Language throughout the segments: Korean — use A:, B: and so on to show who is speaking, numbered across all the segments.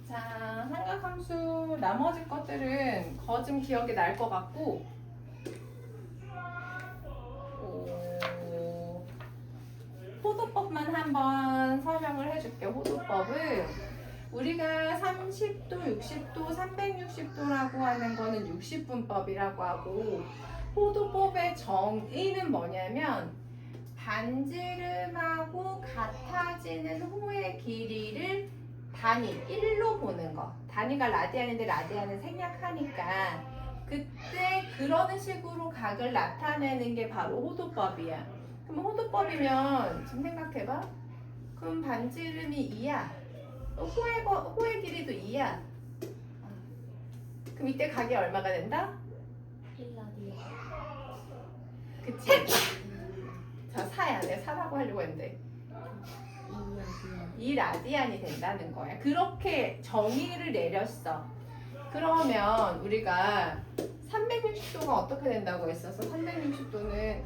A: 자, 삼각함수 나머지 것들은 거좀 기억이 날 것 같고 호도법만 한번 설명을 해줄게. 호도법은 우리가 30도, 60도, 360도라고 하는 거는 60분법이라고 하고 호도법의 정의는 뭐냐면 반지름하고 같아지는 호의 길이를 단위 1로 보는 거. 단위가 라디안인데 라디안은 생략하니까 그때 그런 식으로 각을 나타내는 게 바로 호도법이야. 그럼 호도법이면 지금 생각해봐. 그럼 반지름이 2야. 호의 길이도 2야. 그럼 이때 각이 얼마가 된다?
B: 1라디안.
A: 그치? 자, 4야. 내가 4라고 하려고 했는데
B: 2라디안.
A: 2라디안이 된다는 거야. 그렇게 정의를 내렸어. 그러면 우리가 360도가 어떻게 된다고 했어서 360도는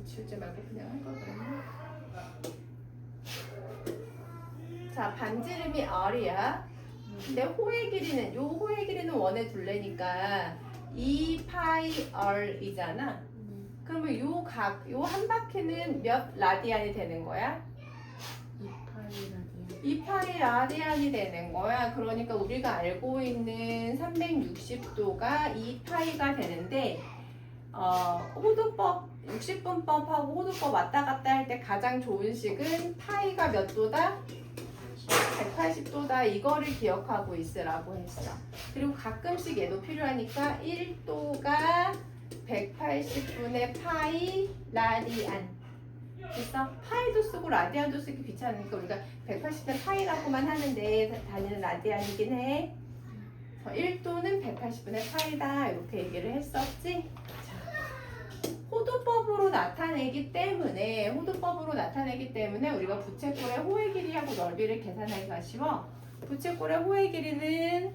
A: 지우지 말고 그냥 한 걸 그랬나? 자, 반지름이 R이야. 근데 호의 길이는 요 호의 길이는 원의 둘레니까 2파이 R이잖아. 그러면 요 한 바퀴는 몇 라디안이 되는 거야?
B: 2파이 라디안.
A: 2파이 라디안이 되는 거야. 그러니까 우리가 알고 있는 360도가 2파이가 되는데 호도법 60분법하고 호도법 왔다 갔다 할 때 가장 좋은 식은 파이가 몇 도다? 180도다. 이거를 기억하고 있으라고 했어. 그리고 가끔씩 얘도 필요하니까 1도가 180분의 파이 라디안. 됐어? 파이도 쓰고 라디안도 쓰기 귀찮으니까 우리가 180의 파이라고만 하는데 단위는 라디안이긴 해. 1도는 180분의 파이다. 이렇게 얘기를 했었지? 호도법으로 나타내기 때문에 우리가 부채꼴의 호의 길이하고 넓이를 계산하기가 쉬워. 부채꼴의 호의 길이는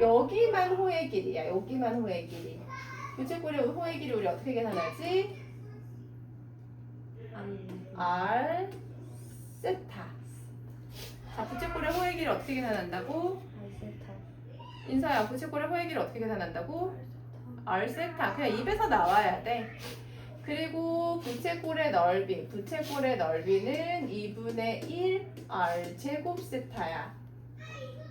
A: 여기만 호의 길이야. 여기만 호의 길이. 부채꼴의 호의 길이 우리 어떻게 계산하지? R 세타. 자, 부채꼴의 호의 길이 어떻게 계산한다고?
B: 알세타.
A: 인서야, 부채꼴의 호의 길이 어떻게 계산한다고? R 세타. 그냥 입에서 나와야 돼. 그리고 부채꼴의 넓이는 2분의 1 R 제곱 세타야.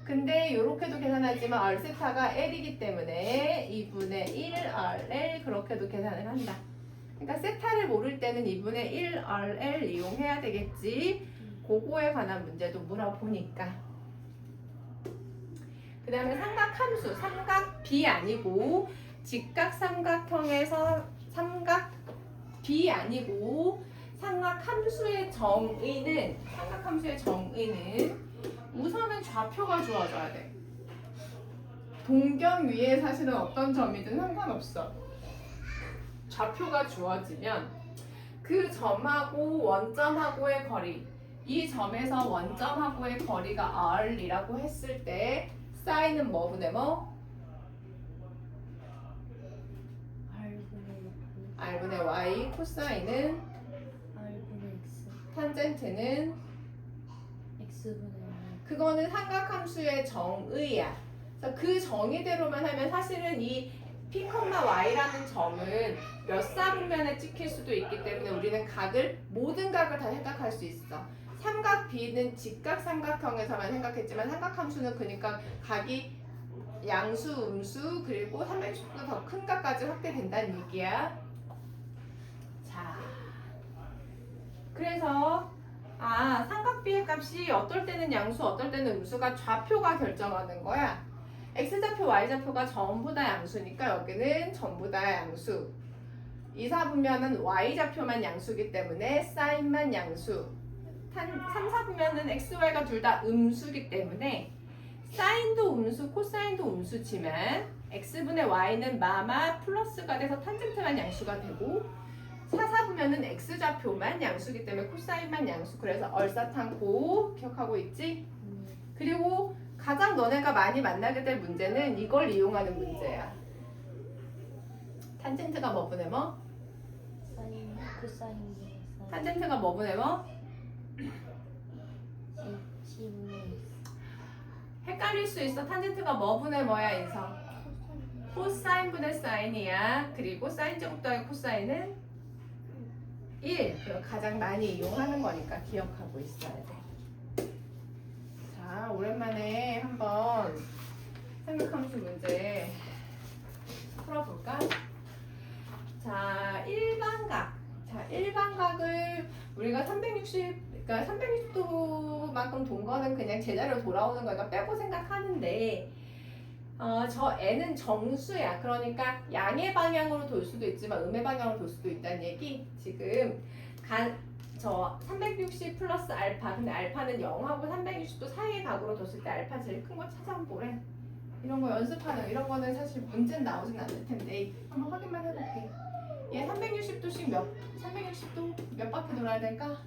A: 근데 이렇게도 계산하지만 R 세타가 L이기 때문에 2분의 1 RL 그렇게도 계산을 한다. 그러니까 세타를 모를 때는 2분의 1 RL 이용해야 되겠지. 그거에 관한 문제도 물어보니까. 그 다음에 삼각함수, 삼각비 아니고 직각삼각형에서 삼각비 아니고 삼각함수의 정의는 우선은 좌표가 주어져야 돼. 동경 위에 사실은 어떤 점이든 상관없어. 좌표가 주어지면 그 점하고 원점하고의 거리, 이 점에서 원점하고의 거리가 R이라고 했을 때 사인은 뭐분의 뭐? R분의 Y, 코사인은
B: R분의 X.
A: 탄젠트는
B: X분의 Y.
A: 그거는 삼각함수의 정의야. 그래서 그 정의대로만 하면 사실은 이 P, Y라는 점은 몇 사분면에 찍힐 수도 있기 때문에 우리는 모든 각을 다 생각할 수 있어. 삼각 B는 직각삼각형에서만 생각했지만 삼각함수는 그러니까 각이 양수, 음수 그리고 360도 더 큰 각까지 확대된다는 얘기야. 자, 그래서 삼각 B의 값이 어떨 때는 양수, 어떨 때는 음수가 좌표가 결정하는 거야. X좌표, Y좌표가 전부 다 양수니까 여기는 전부 다 양수. 2, 4분면은 Y좌표만 양수기 때문에 사인만 양수. 3, 4분면은 X, Y가 둘 다 음수기 때문에 사인도 음수, 코사인도 음수지만 X분의 Y는 마마 플러스가 돼서 탄젠트만 양수가 되고 4, 4분면은 X좌표만 양수기 때문에 코사인만 양수. 그래서 얼싸탄고 기억하고 있지? 그리고 가장 너네가 많이 만나게 될 문제는 이걸 이용하는 문제야. 탄젠트가 뭐분의 뭐?
B: 사인, 코사인, 사인.
A: 탄젠트가 뭐분의 뭐?
B: C분의 X.
A: 헷갈릴 수 있어. 탄젠트가 뭐 분의 뭐야, 인성? 코사인 분의 사인이야. 그리고 사인 제곱 더하기 코사인은 1. 그럼 가장 많이 이용하는 거니까 기억하고 있어야 돼. 자, 오랜만에 한번 생각함수 문제 풀어볼까? 자, 일반각. 자, 일반각을 우리가 360, 그러니까 360도만큼 돈 거는 그냥 제자리로 돌아오는 거니까 빼고 생각하는데, 저 n은 정수야. 그러니까 양의 방향으로 돌 수도 있지만 음의 방향으로 돌 수도 있다는 얘기. 지금 저 360 플러스 알파. 근데 알파는 0하고 360도 사이의 각으로 뒀을 때 알파 제일 큰 거 찾아보면 보래. 이런 거 연습하는 이런 거는 사실 문제는 나오진 않을 텐데 한번 확인만 해볼게. 얘 360도 몇 바퀴 돌아야 될까?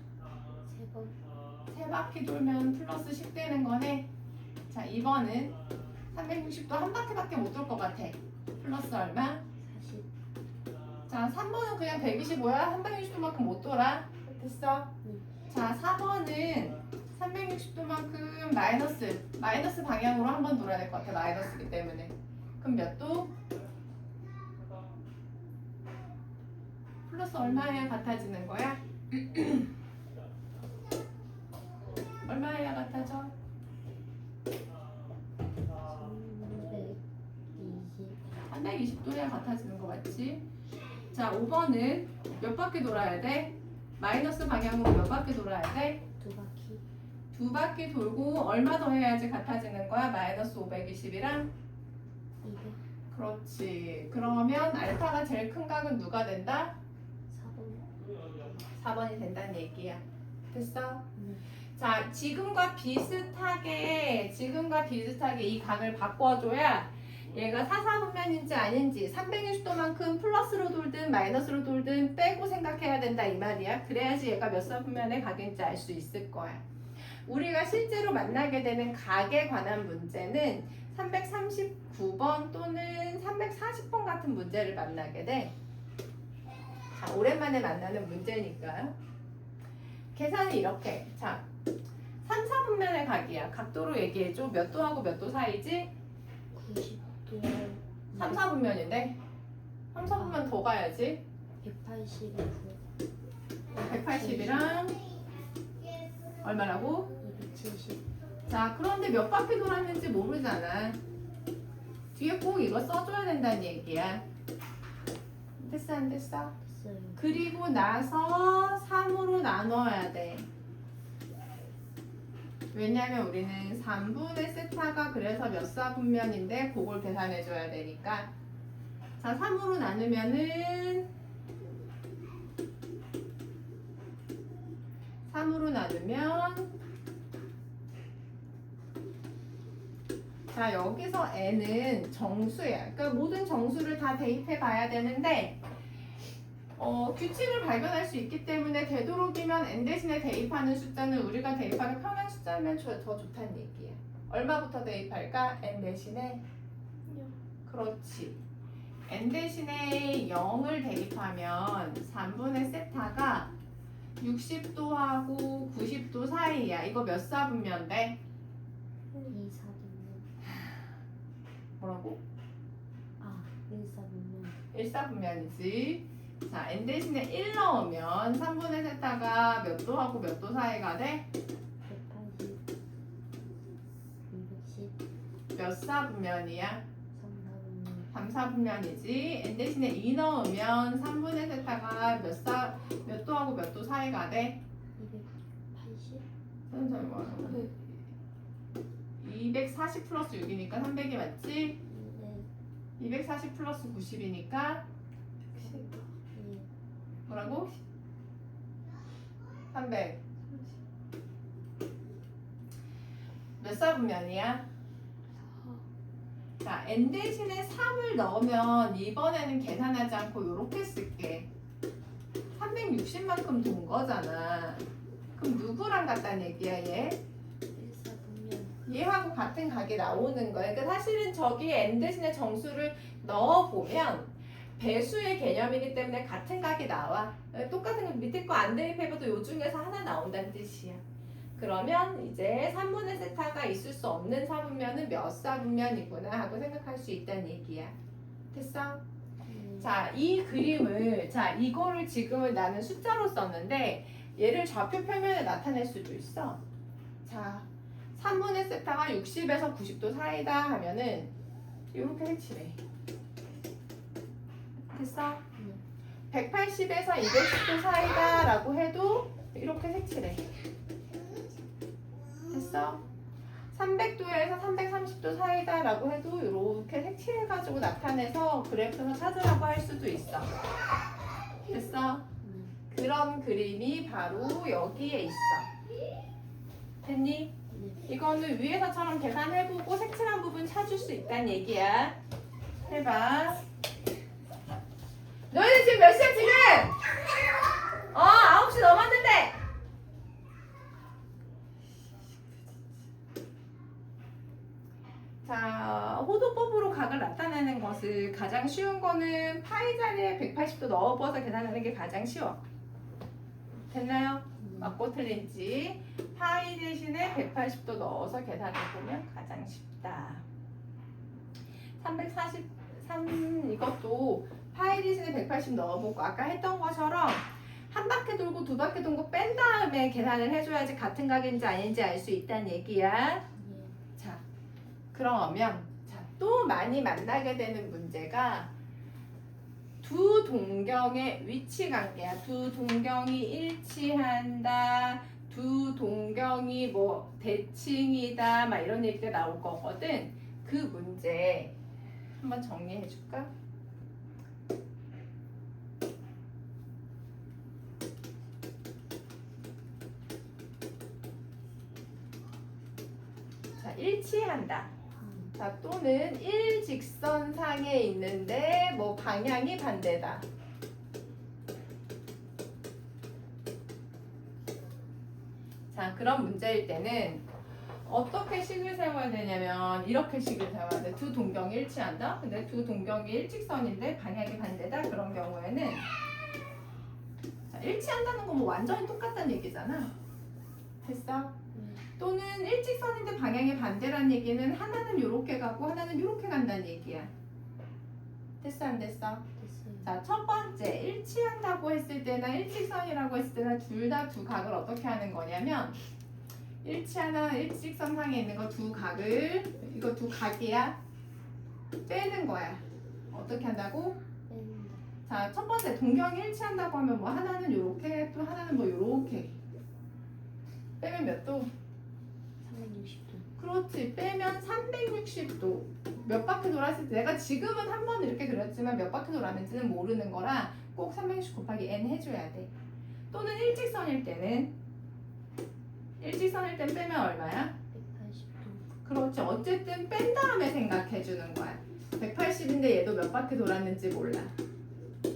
B: 3번.
A: 3바퀴 돌면 플러스 10 되는 거네. 자, 2번은 360도 한 바퀴밖에 못 돌 것 같아. 플러스 얼마?
B: 40.
A: 자, 3번은 그냥 125야. 360도만큼 못 돌아. 됐어? 자, 4번은 360도만큼 마이너스 방향으로 한 번 돌아야 될 것 같아. 마이너스기 때문에. 그럼 몇 도? 플러스 얼마야 같아지는 거야? 얼마야 같아져?
B: 320.
A: 320도야 같아지는 거 맞지? 자, 5번은 몇 바퀴 돌아야 돼? 마이너스 방향으로 몇 바퀴 돌아야 돼?
B: 2바퀴.
A: 2바퀴 돌고 얼마 더 해야지 같아지는 거야? 마이너스 520이랑?
B: 200.
A: 그렇지. 그러면 알파가 제일 큰 각은 누가 된다?
B: 4번.
A: 4번이 된다는 얘기야. 됐어?
B: 네.
A: 자, 지금과 비슷하게 이 각을 바꿔줘야 얘가 사사분면인지 아닌지 360도만큼 플러스로 돌든 마이너스로 돌든 빼고 생각해야 된다 이 말이야. 그래야지 얘가 몇 사분면의 각인지 알 수 있을 거야. 우리가 실제로 만나게 되는 각에 관한 문제는 339번 또는 340번 같은 문제를 만나게 돼. 자, 오랜만에 만나는 문제니까. 계산이 이렇게. 자, 3, 4분면의 각이야. 각도로 얘기해줘. 몇 도하고 몇 도 사이지?
B: 90도.
A: 3, 4분면인데? 3, 4분면 더 가야지.
B: 180이고
A: 180이랑 얼마라고?
B: 270.
A: 자, 그런데 몇 바퀴 돌았는지 모르잖아. 뒤에 꼭 이거 써줘야 된다는 얘기야. 됐어, 안 됐어?
B: 됐어요.
A: 그리고 나서 3으로 나눠야 돼. 왜냐면 우리는 3분의 세타가 그래서 몇 사분면인데 그걸 계산해줘야 되니까. 자, 3으로 나누면은 3으로 나누면 자, 여기서 n은 정수야. 그러니까 모든 정수를 다 대입해 봐야 되는데 규칙을 발견할 수 있기 때문에 되도록이면 n 대신에 대입하는 숫자는 우리가 대입하기 편한 숫자면 더 좋다는 얘기야. 얼마부터 대입할까? n 대신에? 그렇지. n 대신에 0을 대입하면 3분의 세타가 60도하고 90도 사이야. 이거 몇 사분면 돼?
B: 2사분면.
A: 뭐라고?
B: 1사분면.
A: 1사분면이지. 자, n 대신에 1 넣으면 3분의 세타가 몇 도하고 몇 도 사이가 돼?
B: 180. 210.
A: 몇 사분면이야?
B: 3사분면.
A: 3사분면이지. n 대신에 2 넣으면 3분의 세타가 몇 도하고 몇 도 사이가 돼?
B: 280.
A: 선생님 뭐 240 플러스 6이니까 300이 맞지?
B: 네.
A: 240 플러스 90이니까
B: 네.
A: 뭐라고? 300. 몇 사분면이야? 자, n 대신에 3을 넣으면 이번에는 계산하지 않고 이렇게 쓸게. 360만큼 돈 거잖아. 그럼 누구랑 같다는 얘기야, 얘?
B: 1사분면.
A: 얘하고 같은 각이 나오는 거야. 그러니까 사실은 저기에 n 대신에 정수를 넣어보면 배수의 개념이기 때문에 같은 각이 나와. 똑같은 거 밑에 거 안 대입해봐도 요 중에서 하나 나온다는 뜻이야. 그러면 이제 3분의 세타가 있을 수 없는 사분면은 몇 사분면이구나 하고 생각할 수 있다는 얘기야. 됐어?
B: 네.
A: 자, 이 그림을, 자, 이거를 지금은 나는 숫자로 썼는데 얘를 좌표 평면에 나타낼 수도 있어. 자, 3분의 세타가 60에서 90도 사이다 하면은 이렇게 색칠해. 됐어? 180에서 210도 사이다 라고 해도 이렇게 색칠해. 됐어? 300도에서 330도 사이다 라고 해도 이렇게 색칠해가지고 나타내서 그래프에서 찾으라고 할 수도 있어. 됐어? 그런 그림이 바로 여기에 있어. 됐니? 이거는 위에서처럼 계산해보고 색칠한 부분 찾을 수 있다는 얘기야. 해봐. 너희들 지금 몇 시야 지금? 9시 넘었는데. 자, 호도법으로 각을 나타내는 것을 가장 쉬운 거는 파이 자리에 180도 넣어버서 계산하는 게 가장 쉬워. 됐나요? 맞고 틀린지. 파이 대신에 180도 넣어서 계산해보면 가장 쉽다. 343 이것도 파이 대신에 180 넣어보고 아까 했던 것처럼 한 바퀴 돌고 두 바퀴 돌고 뺀 다음에 계산을 해줘야지 같은 각인지 아닌지 알 수 있다는 얘기야. 자, 그러면 자, 또 많이 만나게 되는 문제가 두 동경의 위치 관계야. 두 동경이 일치한다. 두 동경이 뭐 대칭이다. 막 이런 얘기가 나올 거거든. 그 문제 한번 정리해 줄까? 자, 일치한다. 자, 또는 일직선상에 있는데 뭐 방향이 반대다. 자, 그런 문제일 때는 어떻게 식을 세워야 되냐면 이렇게 식을 세워야 돼. 두 동경이 일치한다. 근데 두 동경이 일직선인데 방향이 반대다. 그런 경우에는 자, 일치한다는 건 뭐 완전히 똑같다는 얘기잖아. 됐어? 또는 일직선인데 방향이 반대라는 얘기는 하나는 이렇게 가고 하나는 이렇게 간다는 얘기야. 됐어 안 됐어?
B: 됐어요.
A: 자, 첫 번째 일치한다고 했을 때나 일직선이라고 했을 때나 둘 다 두 각을 어떻게 하는 거냐면 일치하는 일직선상에 있는 거 두 각을 이거 두 각이야 빼는 거야. 어떻게 한다고?
B: 뺀다.
A: 자, 첫 번째 동경이 일치한다고 하면 뭐 하나는 요렇게 또 하나는 뭐 요렇게 빼면 몇 도?
B: 360도.
A: 그렇지. 빼면 360도. 몇 바퀴 돌았을 때 내가 지금은 한 번 이렇게 그렸지만 몇 바퀴 돌았는지는 모르는 거라 꼭 360 곱하기 n 해줘야 돼. 또는 일직선일 때는 빼면 얼마야?
B: 180도.
A: 그렇지. 어쨌든 뺀 다음에 생각해 주는 거야. 180인데 얘도 몇 바퀴 돌았는지 몰라.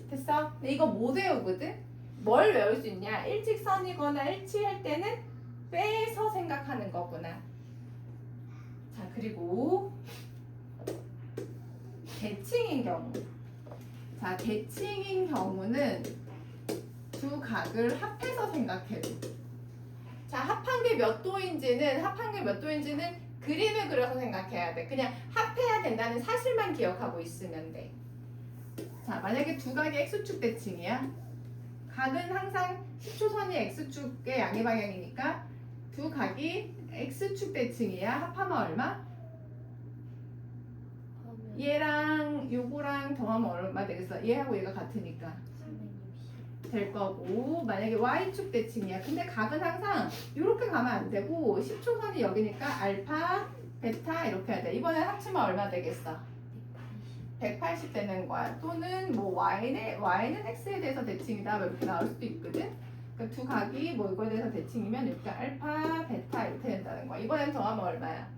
A: 됐어? 근데 이거 못 외우거든? 뭘 외울 수 있냐? 일직선이거나 일치할 때는 빼서 생각하는 거구나. 자, 그리고 대칭인 경우. 자, 대칭인 경우는 두 각을 합해서 생각해줘. 자, 합한 게 몇 도인지는 그림을 그려서 생각해야 돼. 그냥 합해야 된다는 사실만 기억하고 있으면 돼. 자, 만약에 두 각이 x축 대칭이야. 각은 항상 10초선이 x축의 양의 방향이니까 두 각이 x축 대칭이야. 합하면 얼마?
B: 하면
A: 얘랑 요거랑 더하면 얼마 되겠어? 얘하고 얘가 같으니까
B: 360.
A: 될 거고, 만약에 y축 대칭이야. 근데 각은 항상 이렇게 가면 안 되고 10초선이 여기니까 알파, 베타 이렇게 해야 돼. 이번에 합치면 얼마 되겠어? 180 되는 거야. 또는 뭐 y는 x에 대해서 대칭이다 뭐 이렇게 나올 수도 있거든. 그러니까 두 각이 뭐 이거에 대해서 대칭이면 이렇게 알파, 베타 이렇게 된다는 거야. 이번엔 더하면 얼마야?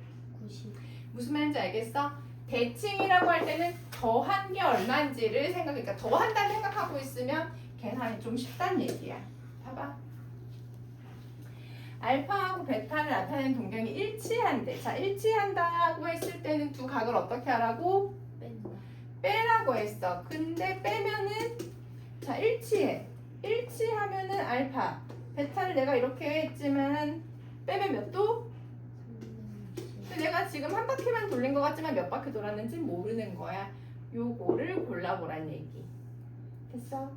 B: 90.
A: 무슨 말인지 알겠어? 대칭이라고 할 때는 더한 게 얼마인지를 그러니까 더한다는 생각하고 있으면 계산이 좀 쉽다는 얘기야. 봐봐. 알파하고 베타를 나타내는 동경이 일치한대. 자, 일치한다고 했을 때는 두 각을 어떻게 하라고?
B: 뺀다.
A: 빼라고 했어. 근데 빼면은 자, 일치해. 일치하면은 알파. 베타를 내가 이렇게 했지만 빼면 몇 도? 얘가 지금 한 바퀴만 돌린 것 같지만 몇 바퀴 돌았는지 모르는 거야. 요거를 골라보란 얘기. 됐어?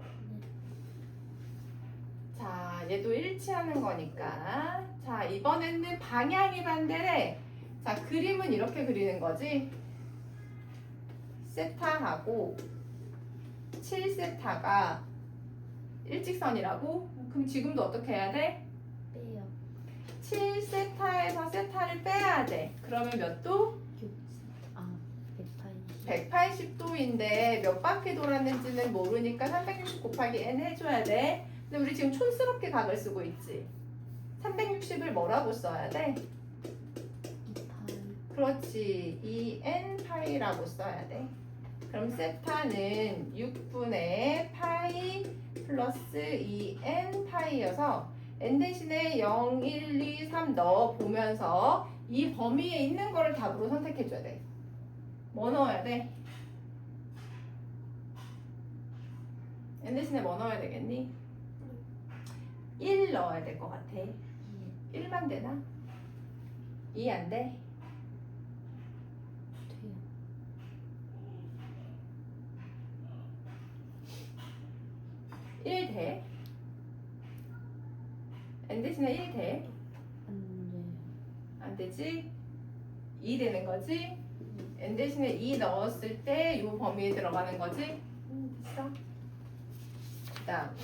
A: 자, 얘도 일치하는 거니까. 자, 이번에는 방향이 반대래. 자, 그림은 이렇게 그리는 거지. 세타하고 7세타가 일직선이라고? 그럼 지금도 어떻게 해야 돼?
B: 빼요.
A: 7세타에서 세타를 빼야 돼. 그러면 몇 도?
B: 6. 아, 180.
A: 180도인데 몇 바퀴 돌았는지는 모르니까 360 곱하기 n 해줘야 돼. 근데 우리 지금 촌스럽게 각을 쓰고 있지. 360을 뭐라고 써야 돼?
B: 2파이.
A: 그렇지. 2n 파이라고 써야 돼. 그럼 세타는 6분의 파이 플러스 2n 파이여서 n 대신에 0, 1, 2, 3 넣어보면서 이 범위에 있는 거를 답으로 선택해줘야 돼. 뭐 넣어야 돼? n 대신에 뭐 넣어야 되겠니? 1 넣어야 될 것 같아. 1만 되나? 2 안 돼?
B: 돼요.
A: 1 돼? n 대신에 1 돼?
B: 안 돼요.
A: 안 되지? 2 되는 거지? n 대신에 2 넣었을 때 이 범위에 들어가는 거지? 됐어? 그다음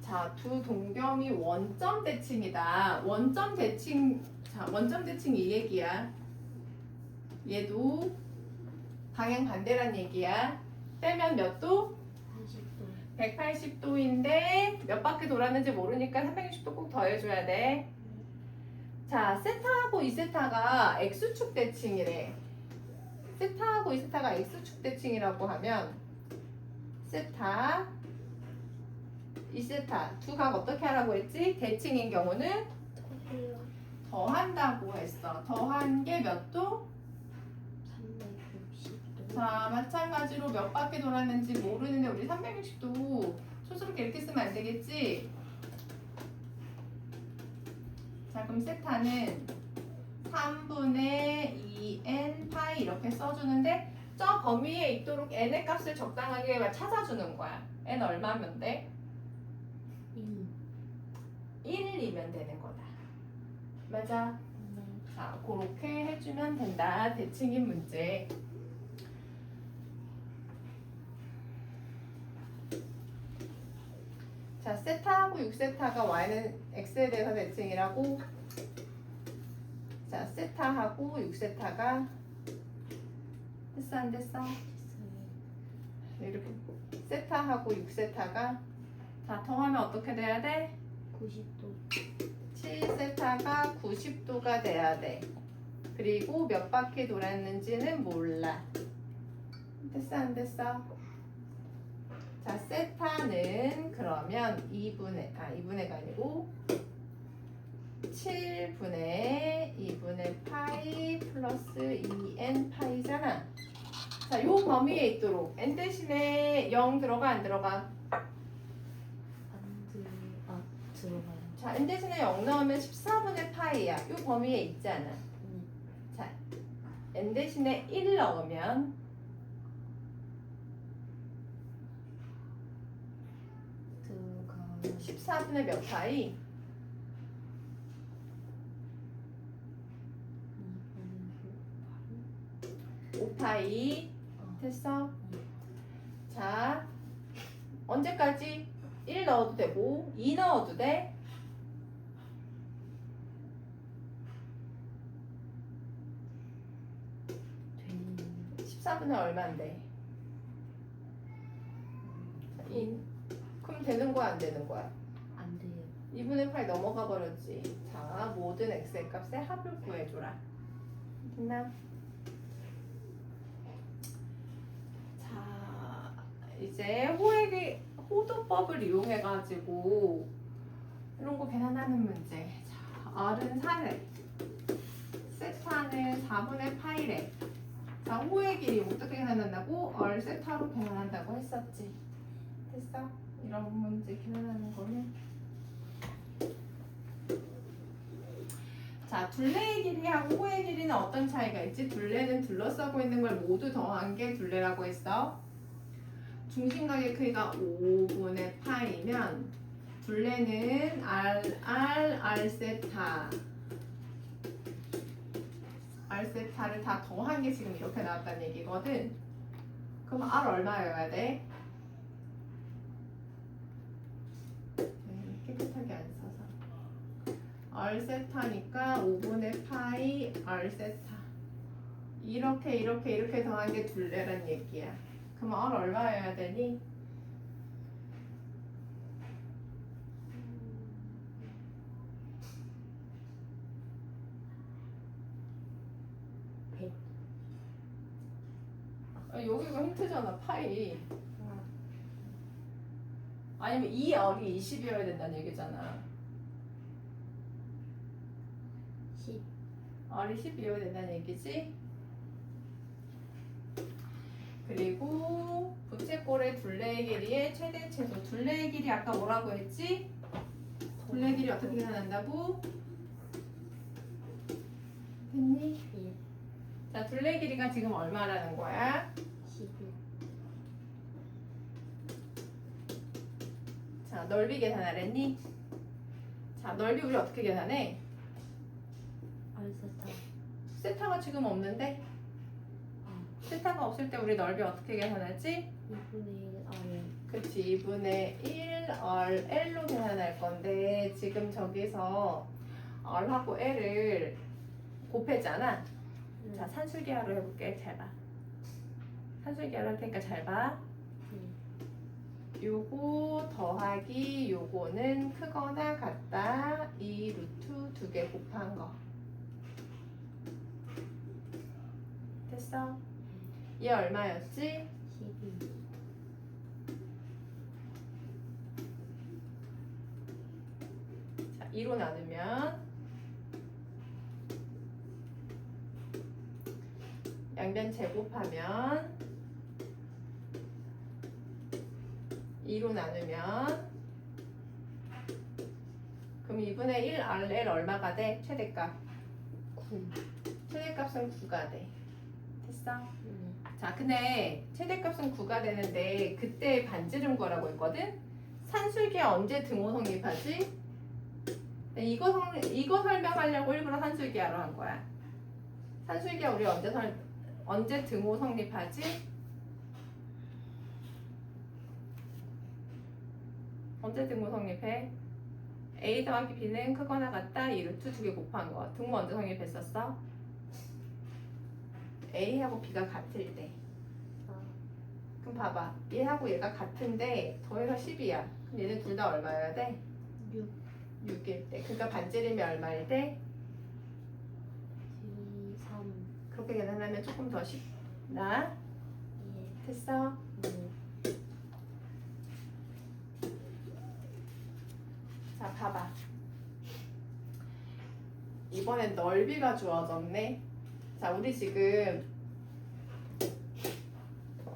A: 자, 두 동경이 원점 대칭이다. 원점 대칭, 자, 원점 대칭 이 얘기야. 얘도 방향 반대란 얘기야. 빼면 몇 도?
B: 40도.
A: 180도인데 몇 바퀴 돌았는지 모르니까 360도 꼭 더해줘야 돼. 자, 세타하고 이세타가 X축 대칭이래. 세타하고 이세타가 X축 대칭이라고 하면 세타, 이세타 두 각 어떻게 하라고 했지? 대칭인 경우는
B: 더해요.
A: 더한다고 했어. 더한 게 몇 도?
B: 360도.
A: 자, 마찬가지로 몇 바퀴 돌았는지 모르는데 우리 360도 촌스럽게 이렇게 쓰면 안 되겠지? 자, 그럼 세타는 3분의 2n 파이 이렇게 써주는데 저 범위에 있도록 n의 값을 적당하게 찾아주는 거야. n 얼마면 돼? 1이면 되는 거다. 맞아?
B: 네.
A: 자, 그렇게 해주면 된다. 대칭인 문제. 자, 세타하고 6세타가 y는 x에 대해서 대칭이라고. 자, 세타하고 6세타가 됐어 안 됐어?
B: 됐어요.
A: 이렇게 세타하고 6세타가 자, 더하면 어떻게 돼야 돼?
B: 90도.
A: 7세타가 90도가 돼야 돼. 그리고 몇 바퀴 돌았는지는 몰라. 됐어 안 됐어? 자, 세타는 그러면 2분의가 아니고 7분의 2분의 파이 플러스 2n 파이잖아. 자, 요 범위에 있도록 n 대신에 0 들어가 안 들어가?
B: 들어가요.
A: 자, n 대신에 0 넣으면 14분의 파이야. 요 범위에 있잖아. 자, n 대신에 1 넣으면
B: 들어가요.
A: 14분의 몇 파이? 5파이. 됐어? 자, 언제까지? 1 넣어도 되고 2 넣어도 돼?
B: 되는
A: 14분의 얼마인데? 2. 그럼 되는 거야 안 되는 거야?
B: 안 돼요.
A: 2분의 8 넘어가 버렸지. 자, 모든 x의 값의 합을 구해줘라. 됐나? 자, 이제 호도법을 이용해가지고 이런 거 계산하는 문제. 자, R은 4래. 세타는 4분의 파이래. 자, 호의 길이 어떻게 계산한다고? R 세타로 계산한다고 했었지. 됐어? 이런 문제 계산하는 거는 자, 둘레의 길이하고 호의 길이는 어떤 차이가 있지? 둘레는 둘러싸고 있는 걸 모두 더한 게 둘레라고 했어. 중심각의 크기가 5분의 파이면 둘레는 R 세타 R 세타를 다 더한 게 지금 이렇게 나왔다는 얘기거든. 그럼 R 얼마여야 돼? 깨끗하게 안 써서 R 세타니까 5분의 파이 R 세타 이렇게 더한 게 둘레란 얘기야. 그럼 R 얼마여야 되니? 여기가 힌트잖아. 파이. 아니면 이 R이 20이어야 된다는 얘기잖아.
B: 10.
A: R이 10이어야 된다는 얘기지? 그리고 부채꼴의 둘레의 길이의 최대 최소. 둘레의 길이 아까 뭐라고 했지? 둘레의 길이 어떻게 계산한다고? 됐니?
B: 예.
A: 자, 둘레의 길이가 지금 얼마라는 거야?
B: 11.
A: 자, 넓이 계산하랬니? 자, 넓이 우리 어떻게 계산해?
B: 알세타.
A: 세타가 지금 없는데? 세타가 없을 때 우리 넓이 어떻게 계산하지?
B: 2분의 1 R.
A: 그치, 2분의 1 R, L로 계산할 건데 지금 저기서 R하고 L을 곱했잖아. 자, 산술기하로 해볼게. 잘 봐. 산술기하로 할 테니까 잘 봐. 요거 더하기 요거는 크거나 같다. 이 루트 2개 곱한 거. 됐어? 얘 얼마였지?
B: 12.
A: 자, 2로 나누면 양변 제곱하면 2로 나누면 그럼 2분의 1 RL 얼마가 돼? 최대값
B: 9.
A: 최대값은 9가 돼. 됐어?
B: 네.
A: 자, 근데 최대값은 9가 되는데 그때 반지름 구하라고 했거든? 산술기에 언제 등호 성립하지? 이거 설명하려고 일부러 산술기하러 한 거야. 산술기에 우리 언제 등호 성립하지? 언제 등호 성립해? A 더하기 B는 크거나 같다. 이 루트 2개 곱한 거. 등호 언제 성립했었어? A하고 B가 같을 때. 그럼 봐봐. 얘하고 얘가 같은데 더해서 10이야. 그럼 얘네 둘 다 얼마여야 돼?
B: 6.
A: 6일 때. 그러니까 반지름이 얼마일 때?
B: 3.
A: 그렇게 계산하면 조금 더 쉽나?
B: 예.
A: 됐어?
B: 네.
A: 자, 봐봐. 이번엔 넓이가 주어졌네. 자, 우리 지금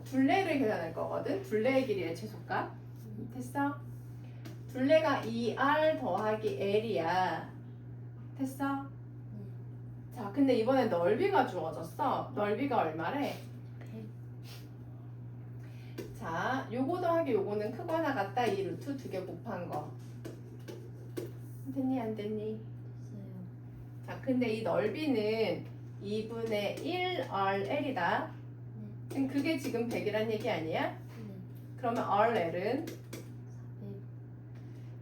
A: 둘레를 계산할 거거든? 둘레의 길이의 최소값. 됐어? 둘레가 2R 더하기 L이야. 됐어? 자, 근데 이번엔 넓이가 주어졌어. 넓이가 얼마래?
B: 100.
A: 자, 요거 더하기 요거는 크거나 같다. 이 루트 2개 곱한 거. 됐니? 안 됐니?
B: 됐어요.
A: 자, 근데 이 넓이는 2분의 1 RL이다. 그게 지금 100이란 얘기 아니야?
B: 네.
A: 그러면 RL은
B: 400.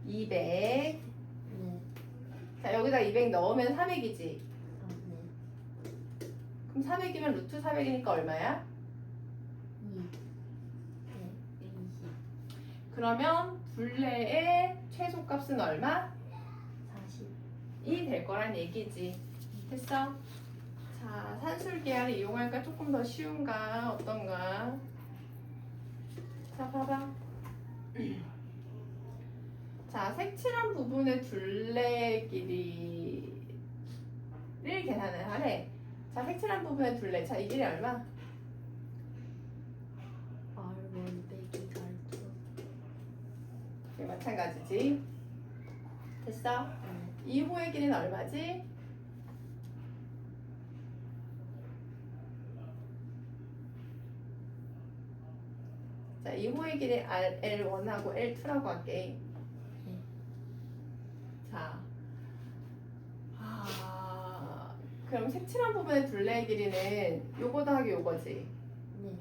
A: 200.
B: 네.
A: 자, 여기다 200 넣으면 400이지.
B: 아, 네.
A: 그럼 400이면 루트 400이니까 얼마야?
B: 2. 네. 120.
A: 그러면 둘레의 최소값은 얼마?
B: 40.
A: 이 될 거란 얘기지. 됐어? 자, 산술기하를 이용하니까 조금 더 쉬운가? 어떤가? 자, 봐봐. 자, 색칠한 부분의 둘레 길이를 계산을 하래. 자, 색칠한 부분의 둘레. 자, 이 길이 얼마?
B: R1 빼기 R2.
A: 마찬가지지. 됐어?
B: 네.
A: 2호의 길이는 얼마지? 자, 이 호의 길이 L1하고 L2라고 할게.
B: 네.
A: 자, 그럼 색칠한 부분의 둘레의 길이는 요거 더하기 요거지.
B: 네.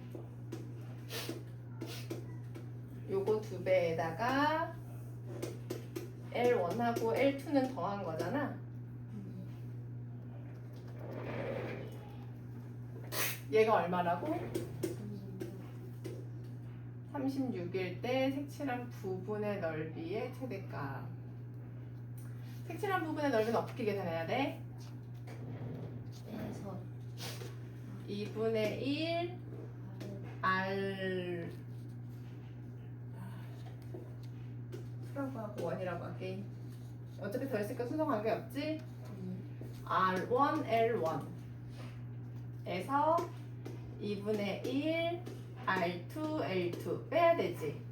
A: 요거 2배에다가 L1하고 L2는 더한 거잖아. 얘가 얼마라고?
B: 36.
A: 36일 때 색칠한 부분의 넓이의 최대값. 색칠한 부분의 넓이는 어떻게 계산해야 돼?
B: 빼서
A: 2분의 1 R X라고 하고 1이라고 할게. 어차피 더했으니까 순서 관계없지? R1 L1 에서 2분의 1 R2 L2 빼야 되지.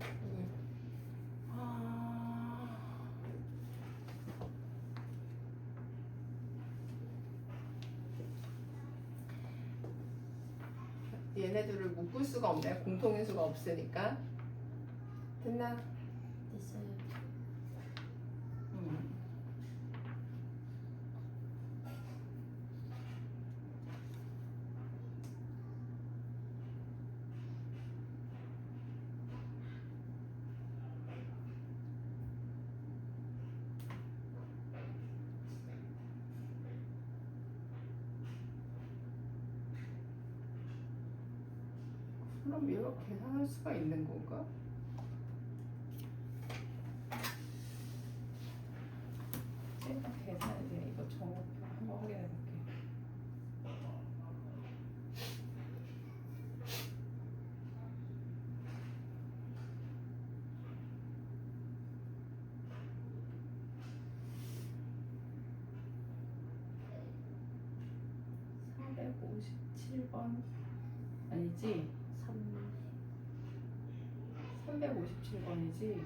B: 네.
A: 얘네들을 묶을 수가 없네. 공통인 수가 없으니까. 됐나?
B: 됐어요.
A: 그럼 이렇게 계산할 수가 있는 건가? 일단 계산이 돼. 이거 정확히 한번 확인해 볼게. (457번) 아니지? 357번이지?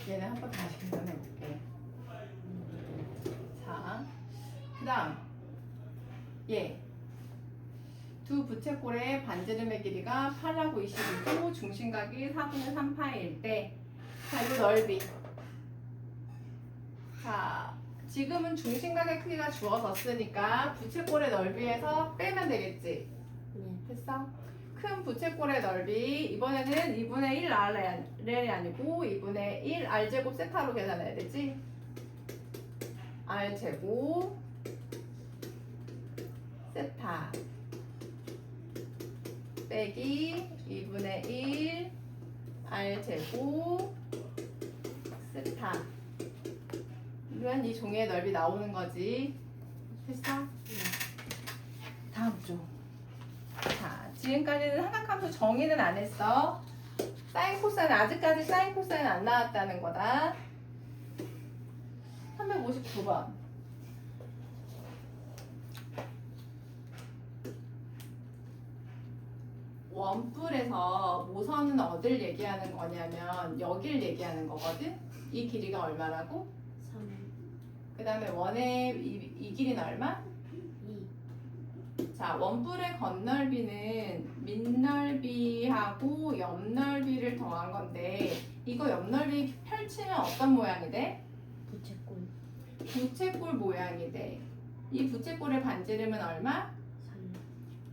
A: 얘는 한번 다시 계산해 볼게. 자, 그 다음 얘 두 부채꼴의 반지름의 길이가 8하고 22고 중심각이 4분의 3파일 때, 자, 이 넓이. 자, 지금은 중심각의 크기가 주어졌으니까 부채꼴의 넓이에서 빼면 되겠지.
B: 네.
A: 됐어? 큰 부채꼴의 넓이, 이번에는 2분의 1 R이 아니고 2분의 1 R제곱 세타로 계산해야 되지? R제곱 세타 빼기 2분의 1 R제곱 세타. 이러면 이 종이의 넓이 나오는 거지. 됐어? 다음 쪽. 자, 지금까지는 삼각함수 정의는 안 했어. 사인 코사인, 아직까지 사인 코사인 안 나왔다는 거다. 359번. 원뿔에서 모선은 어딜 얘기하는 거냐면 여길 얘기하는 거거든. 이 길이가 얼마라고?
B: 3.
A: 그 다음에 원의 이 길이는 얼마?
B: 2.
A: 자, 원뿔의 겉넓이는 밑넓이하고 옆넓이를 더한 건데, 이거 옆넓이 펼치면 어떤 모양이 돼?
B: 부채꼴.
A: 부채꼴 모양이 돼. 이 부채꼴의 반지름은 얼마?
B: 3.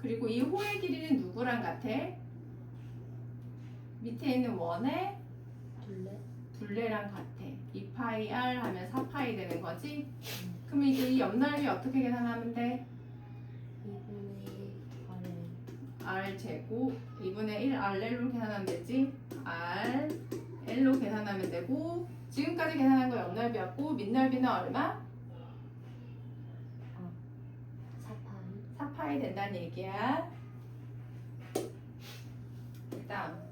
A: 그리고 이 호의 길이는 누구랑 같아? 밑에 있는 원의
B: 둘레.
A: 둘레랑 같아. 2파이 r 하면 4파이 되는 거지? 그럼 이제 이 옆넓이 어떻게 계산하면 돼?
B: 2분의
A: r 제곱 2분의 1 rl로 계산하면 되지? r l로 계산하면 되고 지금까지 계산한 거 옆넓이였고 밑넓이는 얼마?
B: 4파이
A: 4파이 된다는 얘기야. 그다음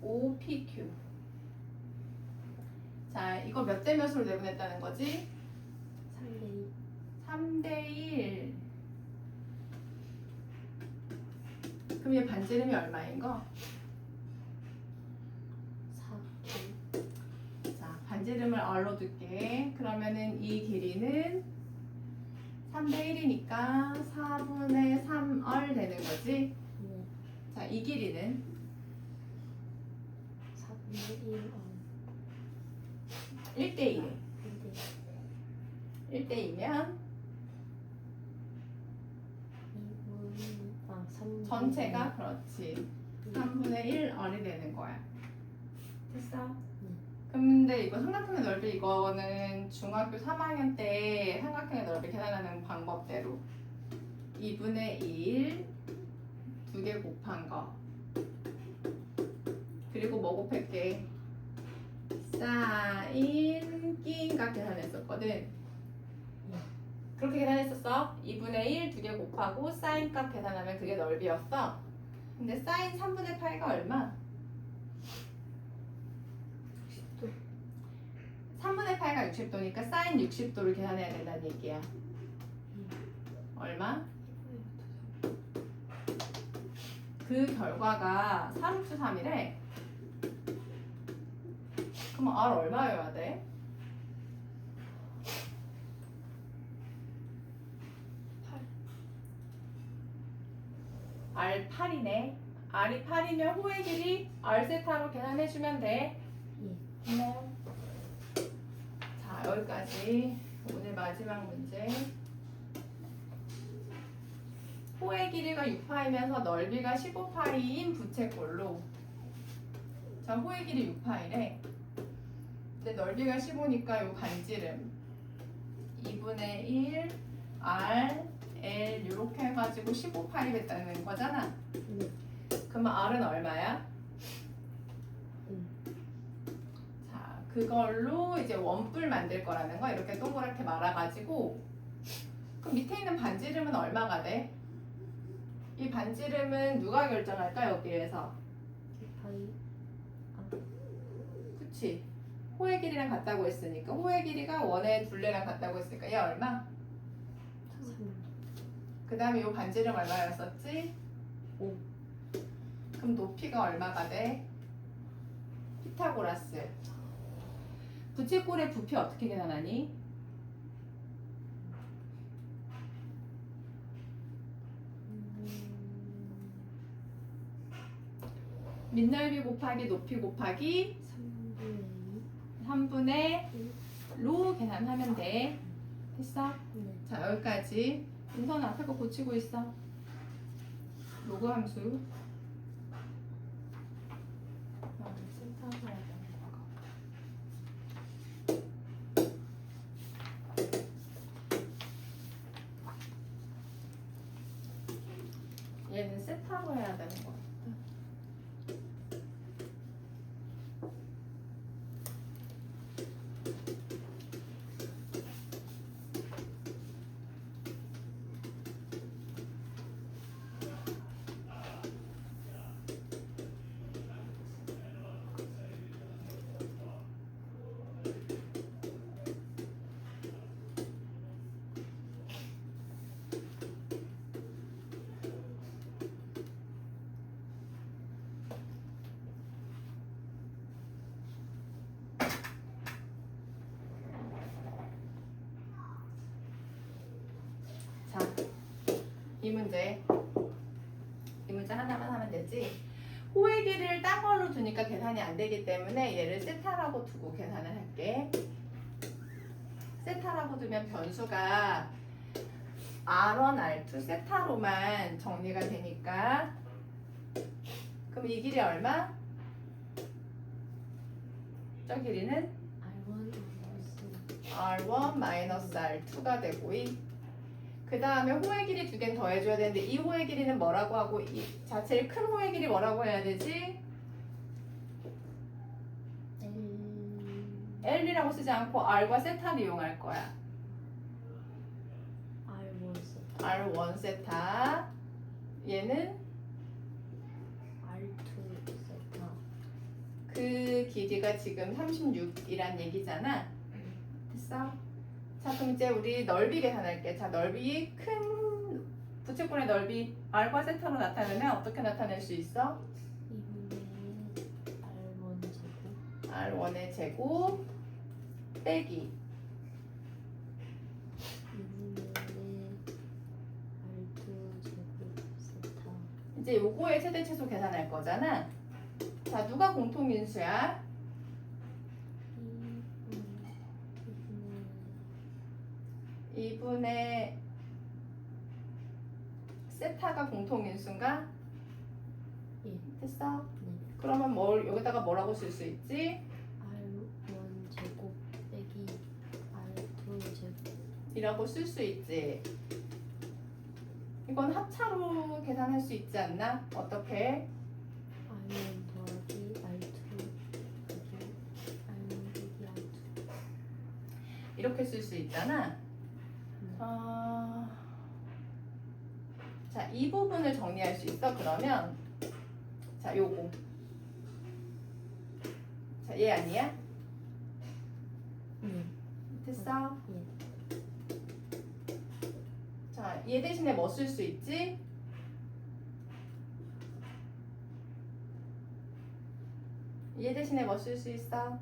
A: OPQ. 자, 이거 몇 대 몇으로 내보냈다는 거지?
B: 3대2
A: 3대 1. 그럼 얘 반지름이 얼마인 거?
B: 4개
A: 자, 반지름을 r로 둘게. 그러면은 이 길이는 3대 1이니까 4분의 3r 되는 거지?
B: 네.
A: 자, 이 길이는
B: 4분의 1
A: 1대 2.
B: 1대
A: 1대 2면
B: 3
A: 전체가 그렇지. 3분의 1r이 되는 거야. 됐어? 근데 이거 삼각형의 넓이 이거는 중학교 3학년 때 삼각형의 넓이 계산하는 방법대로 2분의 1 두 개 곱한 거 그리고 뭐 곱할게? 사인 끼인각 계산했었거든. 그렇게 계산했었어. 2분의 1 두 개 곱하고 사인 값 계산하면 그게 넓이였어. 근데 사인 3분의 8가 얼마?
B: 60도
A: 3분의 8가 60도니까 사인 60도를 계산해야 된다는 얘기야. 얼마? 그 결과가 4루트 3이래. 그럼 R 얼마여야 돼?
B: 8
A: R 8이네. R이 8이면 호의 길이 R 세타로 계산해주면 돼.
B: 예.
A: 네. 자, 여기까지 오늘 마지막 문제. 호의 길이가 6파이면서 넓이가 15파이인 부채꼴로. 자, 호의 길이 6파이래. 근데 넓이가 15니까 요 반지름 2분의 1 R L 이렇게 해가지고 15파이 됐다는 거잖아.
B: 네.
A: 그러면 R은 얼마야? 자, 그걸로 이제 원뿔 만들 거라는 거 이렇게 동그랗게 말아가지고 그럼 밑에 있는 반지름은 얼마가 돼? 이 반지름은 누가 결정할까 여기에서?
B: 2파이
A: 그치? 호의 길이랑 같다고 했으니까 호의 길이가 원의 둘레랑 같다고 했으니까 얘 얼마?
B: 3
A: 그 다음에 이 반지름 얼마였었지?
B: 5
A: 그럼 높이가 얼마가 돼? 피타고라스. 부채꼴의 부피 어떻게 계산하니? 밑넓이 곱하기 높이 곱하기
B: 3분의
A: 3분의
B: 1
A: 로 계산하면 돼. 됐어?
B: 네.
A: 자, 여기까지. 은선 앞에 거 고치고 있어. 로그 함수. 센터로 해야 되는 거. 얘는 세타로 해야 되는 거 같아. 자, 이 문제 하나만 하면 되지. 호의 길이를 딴 걸로 두니까 계산이 안 되기 때문에 얘를 세타라고 두고 계산을 할게. 세타라고 두면 변수가 R1, R2 세타로만 정리가 되니까 그럼 이 길이 얼마? 저 길이는 R1 마이너스 R2가 되고 그 다음에 호의 길이 두 개는 더해줘야 되는데 이 호의 길이는 뭐라고 하고 이 자체의 큰 호의 길이 뭐라고 해야 되지? L이라고 쓰지 않고 R과 세타를 이용할 거야. R1 세타 얘는
B: R2 세타.
A: 그 길이가 지금 36이란 얘기잖아. 됐어? 자 그럼 이제 우리 넓이 계산할게. 자 넓이 큰 부채꼴의 넓이 R과 세타로 나타내면 어떻게 나타낼 수 있어?
B: 2분의 R1 제곱.
A: R1의 제곱 빼기
B: 2분의 R2 제곱 세타.
A: 이제 요거의 최대 최소 계산할 거잖아. 자 누가 공통인수야? 2분의 세타가 공통인수인가?
B: 예.
A: 됐어?
B: 네.
A: 그러면 뭘 여기다가 뭐라고 쓸 수 있지?
B: R1 제곱 빼기 R2 제곱.
A: 이라고 쓸 수 있지. 이건 합차로 계산할 수 있지 않나? 어떻게?
B: R1 더하기 R2 빼기 R1 빼기 R2.
A: 이렇게 쓸 수 있잖아. 자, 이 부분을 정리할 수 있어. 그러면 자, 요거. 자, 얘 아니야?
B: 네.
A: 됐어?
B: 예.
A: 자, 얘 대신에 뭐 쓸 수 있지? 얘 대신에 뭐 쓸 수 있어?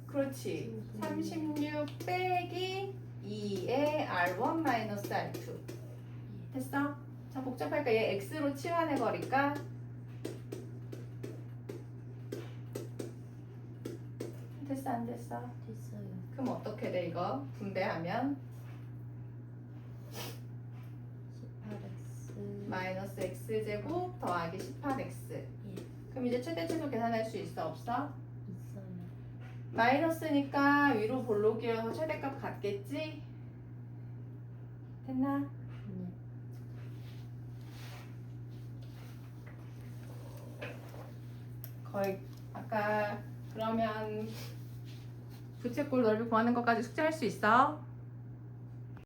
A: 그렇지. 36 빼기 2의 R1 마이너스 R2. 됐어? 자, 복잡할까? 얘 X로 치환해 버릴까? 됐어, 안 됐어?
B: 됐어요.
A: 그럼 어떻게 돼, 이거? 분배하면?
B: 18x
A: 마이너스 X제곱 더하기 18X.
B: 예.
A: 그럼 이제 최대 최소 계산할 수 있어, 없어?
B: 있어요.
A: 마이너스니까 위로 볼록 이어서 최대값 같겠지? 됐나?
B: 네.
A: 거의 아까 그러면 부채꼴 넓이 구하는 것까지 숙제할 수 있어?